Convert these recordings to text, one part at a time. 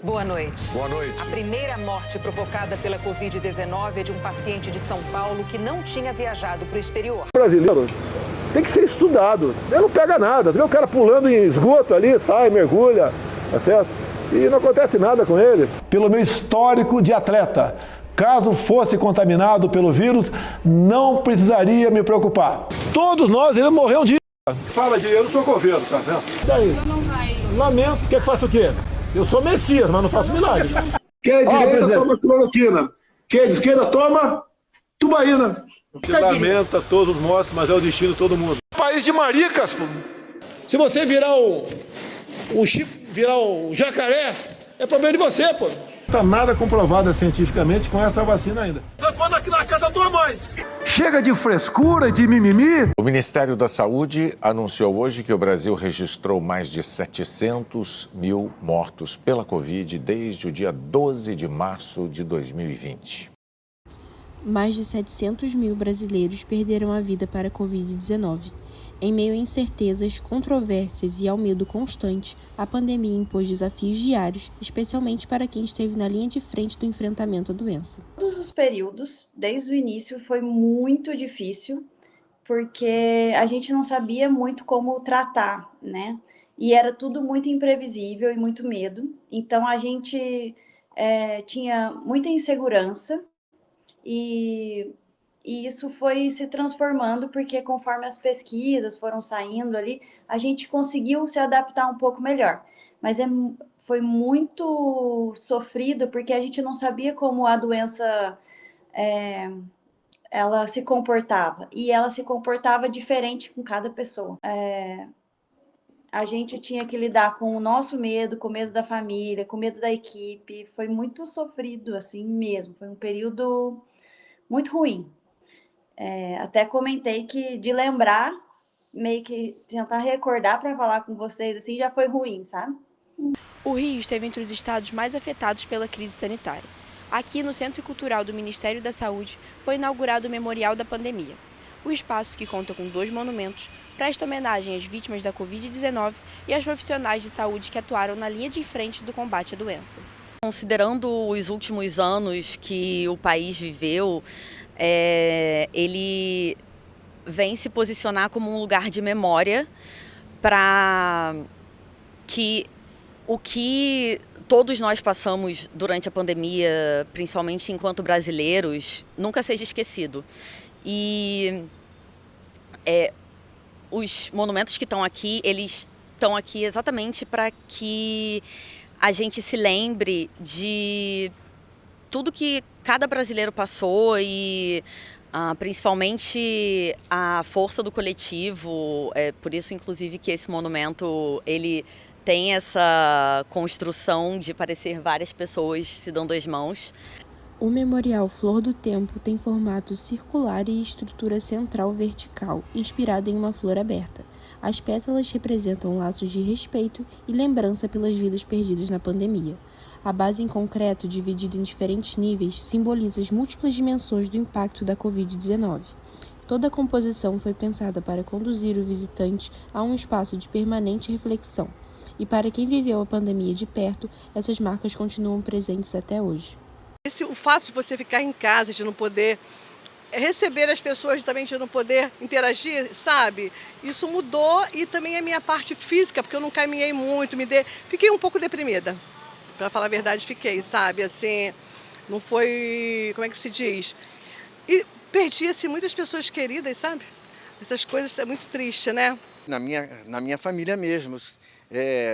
Boa noite. Boa noite. A primeira morte provocada pela Covid-19 é de um paciente de São Paulo que não tinha viajado para o exterior. O brasileiro tem que ser estudado. Ele não pega nada. Tu vê o cara pulando em esgoto ali, sai, mergulha, tá certo? E não acontece nada com ele. Pelo meu histórico de atleta, caso fosse contaminado pelo vírus, não precisaria me preocupar. Todos nós iremos morrer um dia. Fala de eu não sou coveiro, tá vendo? E daí? Lamento. Quer que faça o quê? Eu sou Messias, mas não faço milagre. Quem é de direita toma cloroquina. Quem é de esquerda toma tubaína. Você lamenta todos os mortos, mas é o destino de todo mundo. País de maricas, pô. Se você virar virar um jacaré, é problema de você, pô. Não está nada comprovado cientificamente com essa vacina ainda. Você foi aqui na casa da tua mãe. Chega de frescura e de mimimi. O Ministério da Saúde anunciou hoje que o Brasil registrou mais de 700 mil mortos pela Covid desde o dia 12 de março de 2020. Mais de 700 mil brasileiros perderam a vida para a Covid-19. Em meio a incertezas, controvérsias e ao medo constante, a pandemia impôs desafios diários, especialmente para quem esteve na linha de frente do enfrentamento à doença. Todos os períodos, desde o início, foi muito difícil, porque a gente não sabia muito como tratar, né? E era tudo muito imprevisível e muito medo. Então, a gente tinha muita insegurança e isso foi se transformando, porque conforme as pesquisas foram saindo ali, a gente conseguiu se adaptar um pouco melhor. Mas foi muito sofrido, porque a gente não sabia como a doença ela se comportava. E ela se comportava diferente com cada pessoa. A gente tinha que lidar com o nosso medo, com o medo da família, com o medo da equipe. Foi muito sofrido, assim mesmo. Foi um período muito ruim. Até comentei que de lembrar, meio que tentar recordar para falar com vocês, assim, já foi ruim, sabe? O Rio esteve entre os estados mais afetados pela crise sanitária. Aqui no Centro Cultural do Ministério da Saúde foi inaugurado o Memorial da Pandemia. O espaço, que conta com 2 monumentos, presta homenagem às vítimas da Covid-19 e aos profissionais de saúde que atuaram na linha de frente do combate à doença. Considerando os últimos anos que o país viveu, ele vem se posicionar como um lugar de memória para que o que todos nós passamos durante a pandemia, principalmente enquanto brasileiros, nunca seja esquecido. E os monumentos que estão aqui, eles estão aqui exatamente para que a gente se lembre de tudo que cada brasileiro passou e principalmente a força do coletivo. É por isso, inclusive, que esse monumento ele tem essa construção de parecer várias pessoas se dando as mãos. O Memorial Flor do Tempo tem formato circular e estrutura central vertical, inspirada em uma flor aberta. As pétalas representam laços de respeito e lembrança pelas vidas perdidas na pandemia. A base em concreto, dividida em diferentes níveis, simboliza as múltiplas dimensões do impacto da Covid-19. Toda a composição foi pensada para conduzir o visitante a um espaço de permanente reflexão. E para quem viveu a pandemia de perto, essas marcas continuam presentes até hoje. O fato de você ficar em casa, de não poder receber as pessoas, também de não poder interagir, sabe? Isso mudou, e também a minha parte física, porque eu não caminhei muito, fiquei um pouco deprimida. Para falar a verdade, fiquei, sabe? Assim, não foi, como é que se diz? E perdi, assim, muitas pessoas queridas, sabe? Essas coisas é muito triste, né? Na minha família mesmo,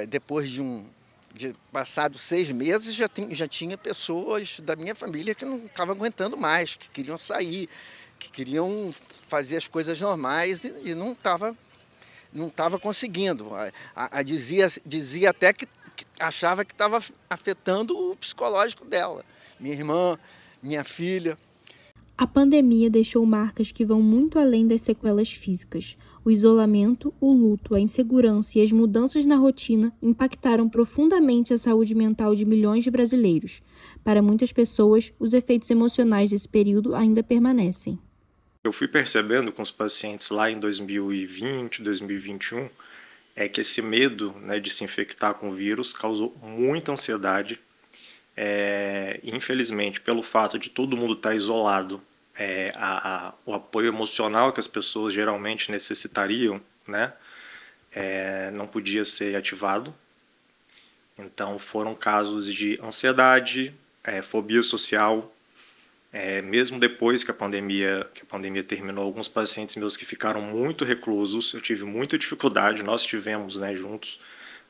depois de passados 6 meses, já tinha pessoas da minha família que não estavam aguentando mais, que queriam sair, que queriam fazer as coisas normais e não estava conseguindo. Dizia até que achava que estava afetando o psicológico dela, minha irmã, minha filha. A pandemia deixou marcas que vão muito além das sequelas físicas. O isolamento, o luto, a insegurança e as mudanças na rotina impactaram profundamente a saúde mental de milhões de brasileiros. Para muitas pessoas, os efeitos emocionais desse período ainda permanecem. Eu fui percebendo com os pacientes lá em 2020, 2021, que esse medo, né, de se infectar com o vírus causou muita ansiedade, Infelizmente, pelo fato de todo mundo estar isolado, o apoio emocional que as pessoas geralmente necessitariam, né, não podia ser ativado. Então foram casos de ansiedade, fobia social. Mesmo depois que a pandemia terminou, alguns pacientes meus que ficaram muito reclusos, eu tive muita dificuldade, nós tivemos, né, juntos,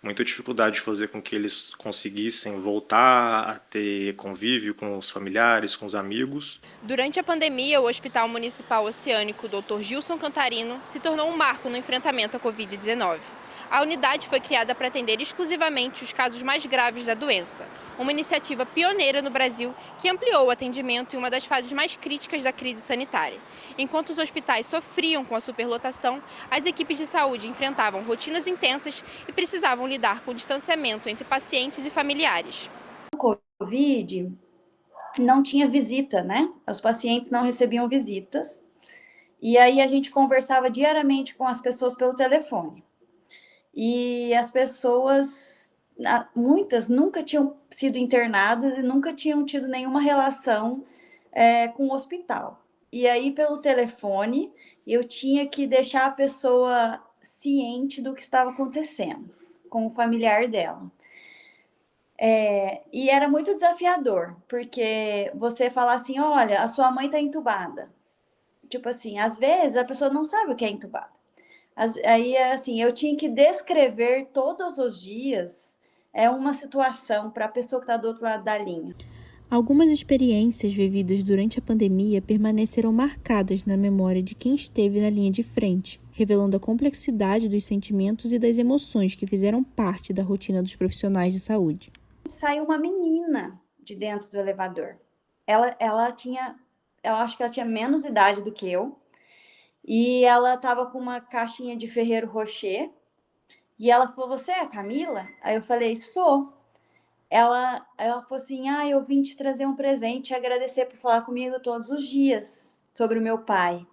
muita dificuldade de fazer com que eles conseguissem voltar a ter convívio com os familiares, com os amigos. Durante a pandemia, o Hospital Municipal Oceânico Dr. Gilson Cantarino se tornou um marco no enfrentamento à Covid-19. A unidade foi criada para atender exclusivamente os casos mais graves da doença, uma iniciativa pioneira no Brasil que ampliou o atendimento em uma das fases mais críticas da crise sanitária. Enquanto os hospitais sofriam com a superlotação, as equipes de saúde enfrentavam rotinas intensas e precisavam lidar com o distanciamento entre pacientes e familiares. O Covid não tinha visita, né? Os pacientes não recebiam visitas. E aí a gente conversava diariamente com as pessoas pelo telefone. E as pessoas, muitas nunca tinham sido internadas e nunca tinham tido nenhuma relação com o hospital. E aí, pelo telefone, eu tinha que deixar a pessoa ciente do que estava acontecendo com o familiar dela. E era muito desafiador, porque você fala assim, olha, a sua mãe está entubada. Tipo assim, às vezes a pessoa não sabe o que é entubada. Aí, assim, eu tinha que descrever todos os dias uma situação para a pessoa que está do outro lado da linha. Algumas experiências vividas durante a pandemia permaneceram marcadas na memória de quem esteve na linha de frente, revelando a complexidade dos sentimentos e das emoções que fizeram parte da rotina dos profissionais de saúde. Saiu uma menina de dentro do elevador. Ela acho que ela tinha menos idade do que eu. E ela estava com uma caixinha de Ferrero Rocher. E ela falou, você é a Camila? Aí eu falei, sou. Ela falou assim, eu vim te trazer um presente e agradecer por falar comigo todos os dias sobre o meu pai.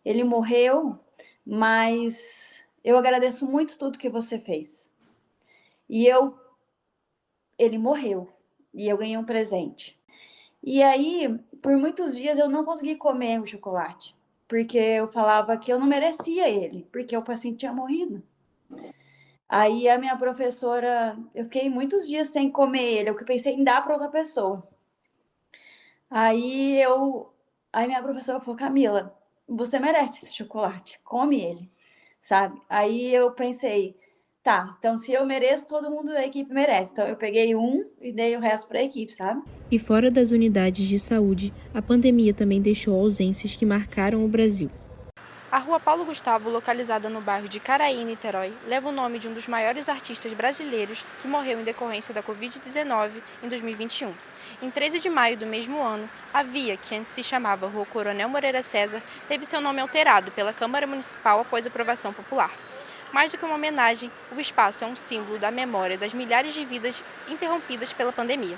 Ele morreu, mas eu agradeço muito tudo que você fez. E ele morreu. E eu ganhei um presente. E aí, por muitos dias, eu não consegui comer o chocolate. Porque eu falava que eu não merecia ele, porque o paciente tinha morrido. Aí a minha professora, eu fiquei muitos dias sem comer ele, eu pensei em dar para outra pessoa. Aí minha professora falou, Camila, você merece esse chocolate, come ele, sabe? Aí eu pensei, tá, então se eu mereço, todo mundo da equipe merece. Então eu peguei um e dei o resto para a equipe, sabe? E fora das unidades de saúde, a pandemia também deixou ausências que marcaram o Brasil. A Rua Paulo Gustavo, localizada no bairro de Caraí, Niterói, leva o nome de um dos maiores artistas brasileiros que morreu em decorrência da Covid-19 em 2021. Em 13 de maio do mesmo ano, a via, que antes se chamava Rua Coronel Moreira César, teve seu nome alterado pela Câmara Municipal após aprovação popular. Mais do que uma homenagem, o espaço é um símbolo da memória das milhares de vidas interrompidas pela pandemia.